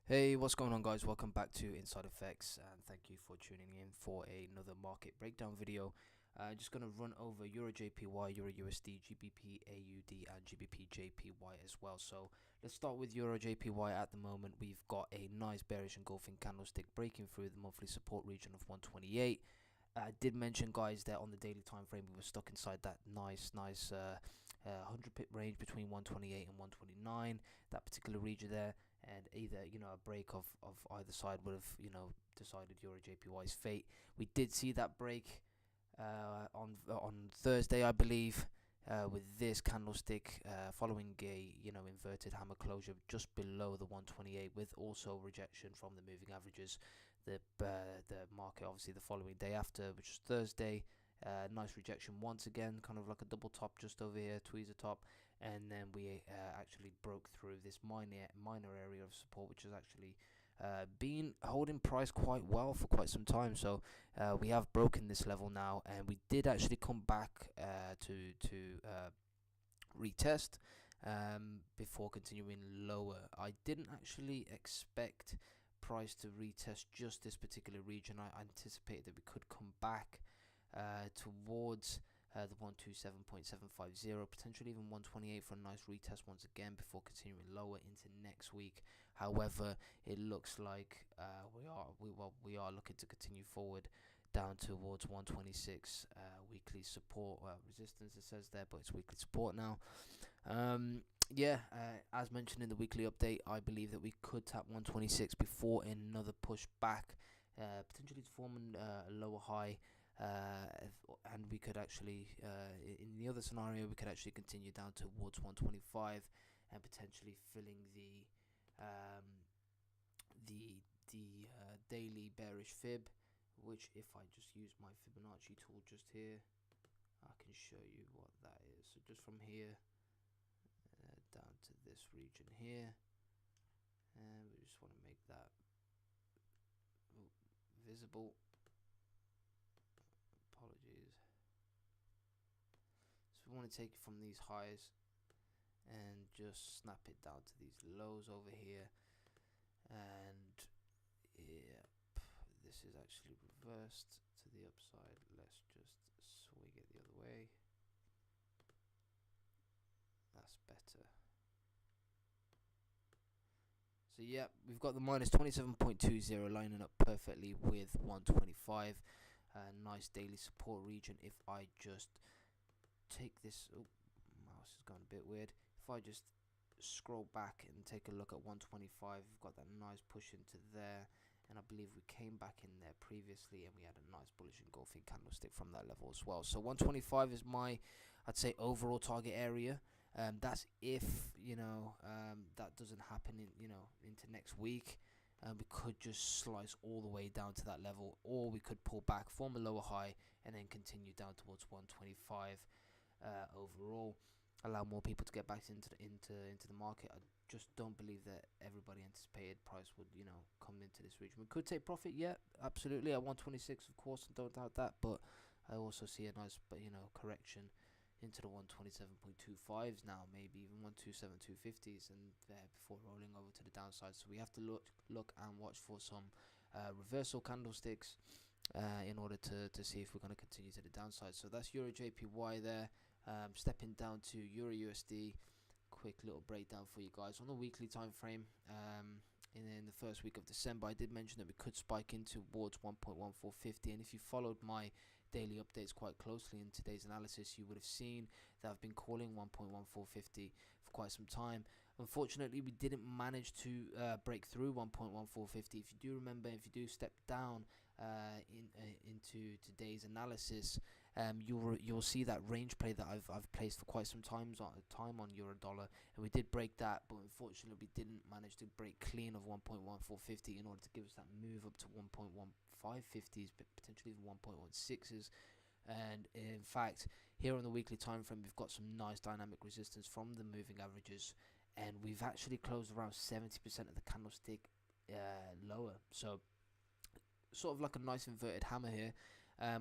Hey, what's going on, guys? Welcome back to Inside Effects, and thank you for tuning in for another market breakdown video. Just gonna run over Eurojpy, EURUSD, GBP, AUD, and Gbpjpy as well. So let's start with Eurojpy. At the moment, we've got a nice bearish engulfing candlestick breaking through the monthly support region of 128. I did mention, guys, that on the daily time frame we were stuck inside that nice 100 pip range between 128 and 129, that particular region there, and either a break of either side would have decided Eurojpy's fate. We did see that break on Thursday, I believe, with this candlestick following a inverted hammer closure just below the 128, with also rejection from the moving averages. The market obviously the following day after, which was Thursday, nice rejection once again, kind of like a double top just over here, tweezer top, and then we actually broke through this minor area of support, which has actually been holding price quite well for quite some time. So we have broken this level now, and we did actually come back to retest before continuing lower. I didn't actually expect price to retest just this particular region. I anticipated that we could come back towards the 127.750, potentially even 128 for a nice retest once again before continuing lower into next week. However, it looks like we are looking to continue forward down towards 126 weekly support, resistance it says there, but it's weekly support now. As mentioned in the weekly update, I believe that we could tap 126 before another push back, potentially to form a lower high. And we could actually, in the other scenario, we could actually continue down towards 125 and potentially filling the daily bearish fib, which, if I just use my Fibonacci tool just here, I can show you what that is. So just from here down to this region here, and we just want to make that visible. Apologies. So we want to take it from these highs and just snap it down to these lows over here, and this is actually reversed to the upside. Let's just swing it the other way. That's better. So yeah, we've got the minus 27.20 lining up perfectly with 125. Nice daily support region. If I just take this, mouse is going a bit weird. If I just scroll back and take a look at 125, we've got that nice push into there, and I believe we came back in there previously, and we had a nice bullish engulfing candlestick from that level as well. So 125 is my, I'd say, overall target area. That's if that doesn't happen into next week. We could just slice all the way down to that level, or we could pull back, form a lower high, and then continue down towards 125 overall. Allow more people to get back into the market. I just don't believe that everybody anticipated price would come into this region. We could take profit, yeah, absolutely, at 126, of course, and don't doubt that. But I also see a nice correction into the 127.25s now, maybe even 127.250s, and before rolling over to the downside. So we have to look and watch for some reversal candlesticks in order to see if we're going to continue to the downside. So that's Eurojpy there. Stepping down to EURUSD, quick little breakdown for you guys on the weekly time frame. In the first week of December, I did mention that we could spike in towards 1.1450, and if you followed my daily updates quite closely in today's analysis, you would have seen that I've been calling 1.1450 for quite some time. Unfortunately, we didn't manage to break through 1.1450. If you do remember, if you do step down into today's analysis, you'll see that range play that I've placed for quite some time on euro dollar, and we did break that, but unfortunately we didn't manage to break clean of 1.1450 in order to give us that move up to 1.1550s, but potentially even 1.16s. And in fact, here on the weekly time frame, we've got some nice dynamic resistance from the moving averages, and we've actually closed around 70% of the candlestick lower. So sort of like a nice inverted hammer here.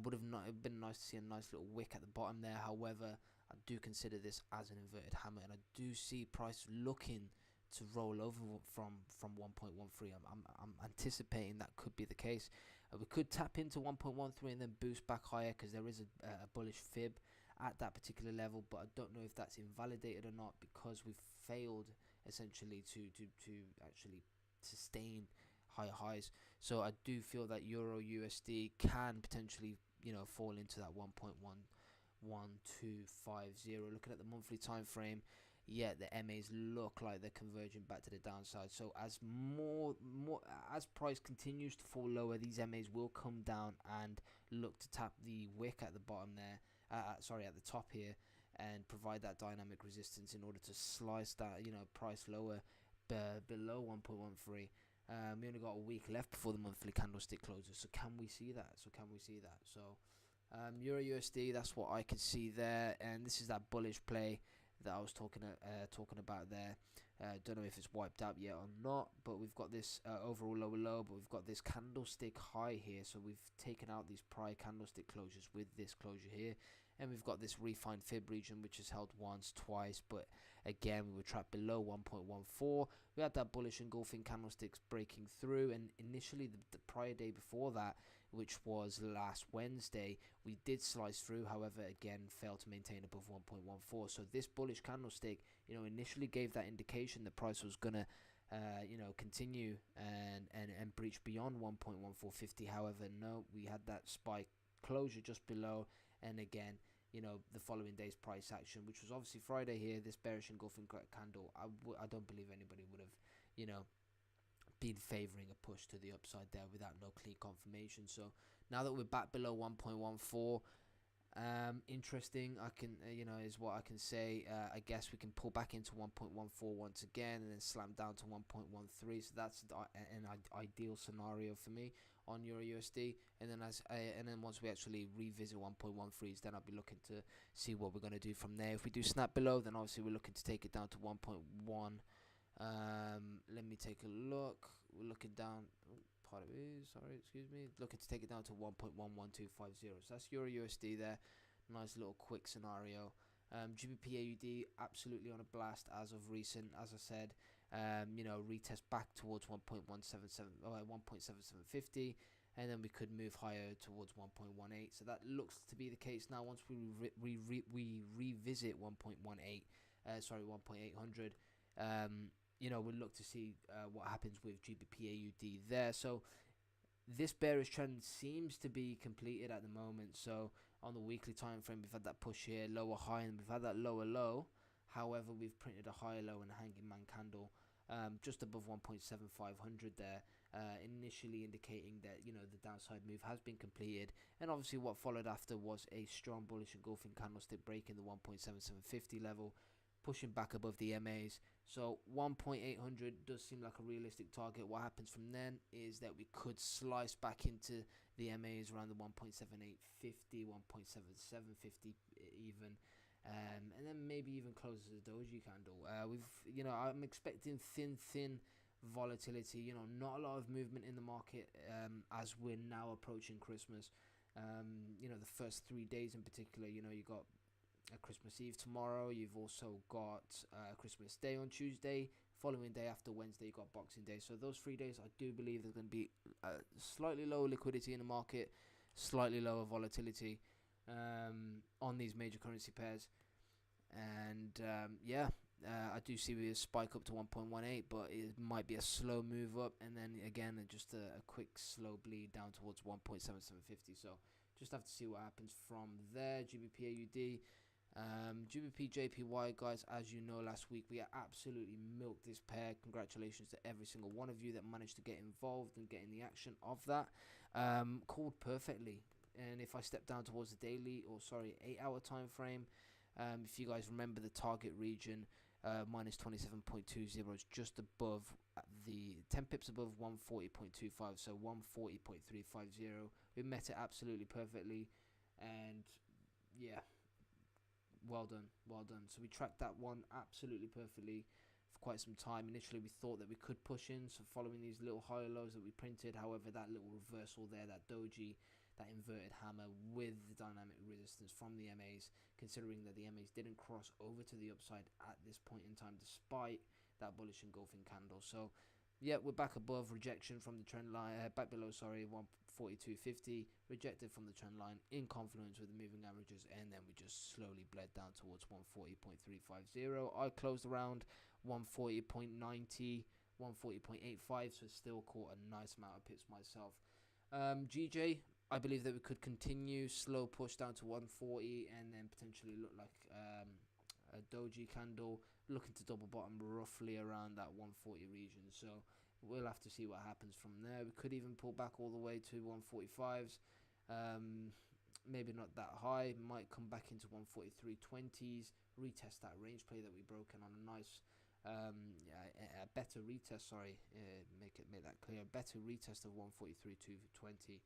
Would have been nice to see a nice little wick at the bottom there. However, I do consider this as an inverted hammer, and I do see price looking to roll over from 1.13. I'm anticipating that could be the case. We could tap into 1.13 and then boost back higher, because there is a bullish fib at that particular level, but I don't know if that's invalidated or not, because we've failed essentially to actually sustain higher highs. So I do feel that Euro USD can potentially, fall into that 1.1250. Looking at the monthly time frame, yeah, the MAs look like they're converging back to the downside. So as as price continues to fall lower, these MAs will come down and look to tap the wick at the bottom there. At the top here, and provide that dynamic resistance in order to slice that price lower below 1.13. We only got a week left before the monthly candlestick closes. So can we see that? So Euro USD, that's what I can see there, and this is that bullish play that I was talking about there. Don't know if it's wiped out yet or not, but we've got this overall lower low, but we've got this candlestick high here. So we've taken out these prior candlestick closures with this closure here, and we've got this refined fib region, which has held once, twice, but again we were trapped below 1.14. We had that bullish engulfing candlesticks breaking through, and initially the prior day before that, which was last Wednesday, we did slice through, however again failed to maintain above 1.14. So this bullish candlestick initially gave that indication the price was gonna continue and breach beyond 1.1450. However, no, we had that spike closure just below, and again the following day's price action, which was obviously Friday here, this bearish engulfing candle, I don't believe anybody would have been favoring a push to the upside there without no clear confirmation. So now that we're back below 1.14, interesting, I can is what I can say. I guess we can pull back into 1.14 once again and then slam down to 1.13. So that's an ideal scenario for me on Euro USD. And then once we actually revisit 1.13s, then I'll be looking to see what we're going to do from there. If we do snap below, then obviously we're looking to take it down to 1.1. Let me take a look. We're looking down. Looking to take it down to 1.11250. So that's Euro USD there. Nice little quick scenario. Gbpjpy AUD absolutely on a blast as of recent. As I said, retest back towards 1.7750, and then we could move higher towards 1.18. So that looks to be the case now. Once we revisit 1.800. We'll look to see what happens with Gbpjpy AUD there. So this bearish trend seems to be completed at the moment. So on the weekly time frame, we've had that push here, lower high, and we've had that lower low. However, we've printed a higher low and a hanging man candle just above 1.7500 there, initially indicating that the downside move has been completed. And obviously what followed after was a strong bullish engulfing candlestick breaking the 1.7750 level, pushing back above the MAs. So 1.800 does seem like a realistic target. What happens from then is that we could slice back into the MAs around the 1.7850, 1.7750 even, and then maybe even closer to the doji candle. I'm expecting thin volatility. Not a lot of movement in the market as we're now approaching Christmas. The first 3 days in particular, you got Christmas Eve tomorrow, you've also got Christmas Day on Tuesday, following day after Wednesday you got Boxing Day. So those 3 days I do believe there's going to be slightly lower liquidity in the market, slightly lower volatility on these major currency pairs, and I do see a spike up to 1.18, but it might be a slow move up, and then again just a quick slow bleed down towards 1.7750. So just have to see what happens from there. Gbpjpy AUD, Gbpjpy, guys, as you know, last week we absolutely milked this pair. Congratulations to every single one of you that managed to get involved and get in the action of that. Called perfectly. And if I step down towards the daily, 8-hour time frame, if you guys remember the target region, minus 27.20 is just above the 10 pips above 140.25, so 140.350. We met it absolutely perfectly, and yeah, well done. So we tracked that one absolutely perfectly for quite some time. Initially we thought that we could push in, so following these little higher lows that we printed, however that little reversal there, that doji, that inverted hammer with the dynamic resistance from the MAs, considering that the MAs didn't cross over to the upside at this point in time, despite that bullish engulfing candle. So yeah, we're back above, rejection from the trend line, back below, sorry, 142.50, rejected from the trend line, in confluence with the moving averages, and then we just slowly bled down towards 140.350. I closed around 140.90, 140.85, so still caught a nice amount of pips myself. GJ, I believe that we could continue slow push down to 140 and then potentially look like a doji candle, looking to double bottom roughly around that 140 region. So we'll have to see what happens from there. We could even pull back all the way to 145s. Maybe not that high, might come back into 143.20s, retest that range play that we broken on a nice a better retest, sorry, make that clear, better retest of 143.220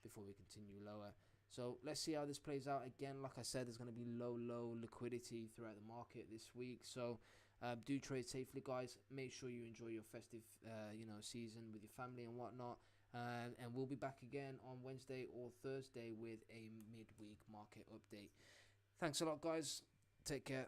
before we continue lower. So let's see how this plays out. Again, like I said, there's going to be low liquidity throughout the market this week. So do trade safely, guys. Make sure you enjoy your festive season with your family and whatnot. And we'll be back again on Wednesday or Thursday with a midweek market update. Thanks a lot, guys. Take care.